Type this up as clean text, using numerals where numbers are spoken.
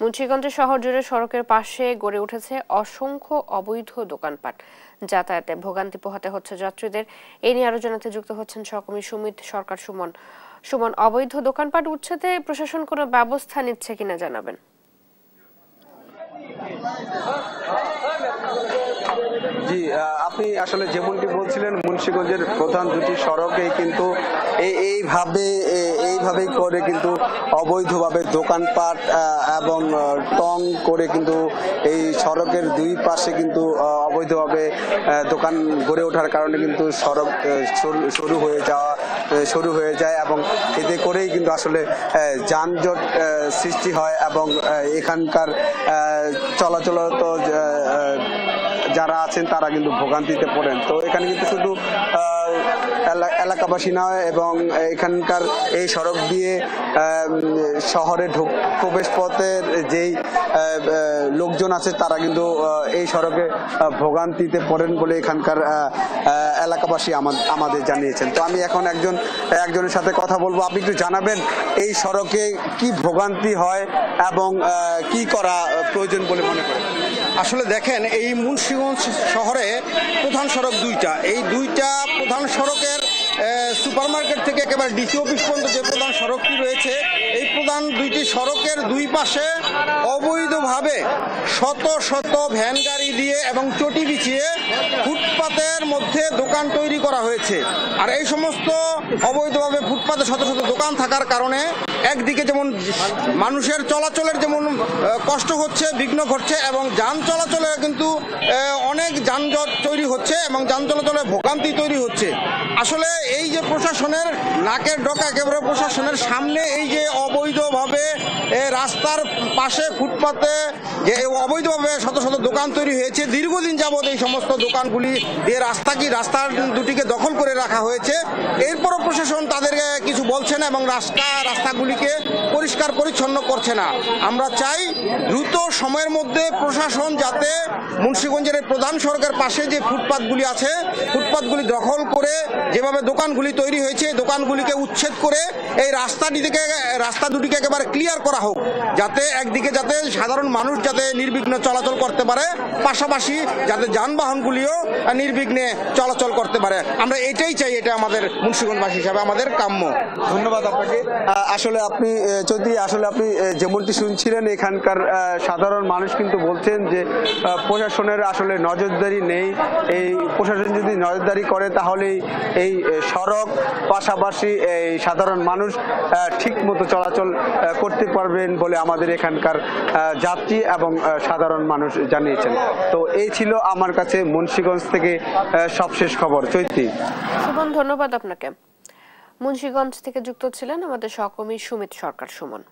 মুন্সিগঞ্জ শহর জুড়ে সড়কের পাশে গড়ে উঠেছে অসংখ্য অবৈধ দোকানপাট। যাতায়াতে ভোগান্তি পোহাতে হচ্ছে যাত্রীদের। এই নিয়ে আরো জানাতে যুক্ত হচ্ছেন সহকর্মী সুমিত সরকার সুমন। সুমন, অবৈধ দোকানপাট উচ্ছেদে প্রশাসন কোনো ব্যবস্থা নিচ্ছে কিনা জানাবেন। জি, আপনি আসলে যেমনটি বলছিলেন, মুন্সিগঞ্জের প্রধান দুটি সড়কে কিন্তু এইভাবেই করে কিন্তু অবৈধভাবে দোকানপাট এবং টং করে কিন্তু এই সড়কের দুই পাশে কিন্তু অবৈধভাবে দোকান গড়ে ওঠার কারণে কিন্তু সড়ক শুরু হয়ে যায় এবং এতে করেই কিন্তু আসলে যানজট সৃষ্টি হয় এবং এখানকার চলাচলরত যারা আছেন তারা কিন্তু ভোগান্তিতে পড়েন। তো এখানে কিন্তু শুধু এলাকাবাসী নয় এবং এখানকার এই সড়ক দিয়ে শহরে প্রবেশ পথের যেই লোকজন আছে তারা কিন্তু এই সড়কে ভোগান্তিতে পড়েন বলে এখানকার এলাকাবাসী আমাদের জানিয়েছেন। তো আমি এখন একজনের সাথে কথা বলবো। আপনি একটু জানাবেন এই সড়কে কি ভোগান্তি হয় এবং কি করা প্রয়োজন বলে মনে করেন? আসলে দেখেন, এই মুন্সিগঞ্জ শহরে প্রধান সড়ক দুইটা। এই দুইটা প্রধান সড়কের সুপারমার্কেট থেকে একেবারে ডিসি অফিস পর্যন্ত যে প্রধান সড়কটি রয়েছে, এই প্রধান দুইটি সড়কের দুই পাশে অবৈধভাবে শত শত ভ্যান গাড়ি দিয়ে এবং চটি বিছিয়ে ফুটপাতের মধ্যে দোকান তৈরি করা হয়েছে। আর এই সমস্ত অবৈধভাবে ফুটপাতে শত শত দোকান থাকার কারণে একদিকে যেমন মানুষের চলাচলের যেমন কষ্ট হচ্ছে, বিঘ্ন ঘটছে এবং যান চলাচলে কিন্তু অনেক যানজট তৈরি হচ্ছে এবং যান চলাচলে ভোগান্তি তৈরি হচ্ছে। আসলে এই যে প্রশাসনের নাকের ডকা, একেবারে প্রশাসনের সামনে এই যে অবৈধভাবে রাস্তার পাশে ফুটপাতে যে অবৈধভাবে শত শত দোকান তৈরি হয়েছে, দীর্ঘদিন যাবৎ এই সমস্ত দোকানগুলি দিয়ে রাস্তার দুটিকে দখল করে রাখা হয়েছে। এরপরও প্রশাসন তাদেরকে কিছু বলছে না এবং রাস্তাগুলিকে পরিষ্কার পরিচ্ছন্ন করছে না। আমরা চাই দ্রুত সময়ের মধ্যে প্রশাসন যাতে মুন্সিগঞ্জের প্রধান সড়কের পাশে যে ফুটপাতগুলি আছে, ফুটপাতগুলি দখল করে যেভাবে দোকানগুলি তৈরি হয়েছে, দোকানগুলিকে উচ্ছেদ করে এই রাস্তা দুটিকে একেবারে ক্লিয়ার করা হোক, যাতে একদিকে যাতে সাধারণ মানুষ যাতে নির্বিঘ্নে চলাচল করতে পারে, পাশাপাশি যাতে যানবাহনগুলিও নির্বিঘ্নে চলাচল করতে পারে। আমরা এটাই চাই, এটা আমাদের মুন্সিগঞ্জবাসী হিসাবে আমাদের কাম্য। ধন্যবাদ আপনাকে। আসলে আপনি যেমনটি শুনছিলেন, এখানকার সাধারণ মানুষ কিন্তু বলছেন যে প্রশাসনের আসলে নজরদারি নেই। এই প্রশাসন যদি নজরদারি করে তাহলে এই সড়ক পাশাপাশি এই সাধারণ মানুষ ঠিক মতো চলাচল করতে পারবেন বলে আমাদের এখানকার যাত্রী এবং সাধারণ মানুষ জানিয়েছেন। তো এই ছিল আমার কাছে মুন্সিগঞ্জ থেকে সবশেষ খবর। চৈতি, সুমন, ধন্যবাদ আপনাকে। মুন্সিগঞ্জ থেকে যুক্ত ছিলেন আমাদের সহকর্মী সুমিত সরকার সুমন।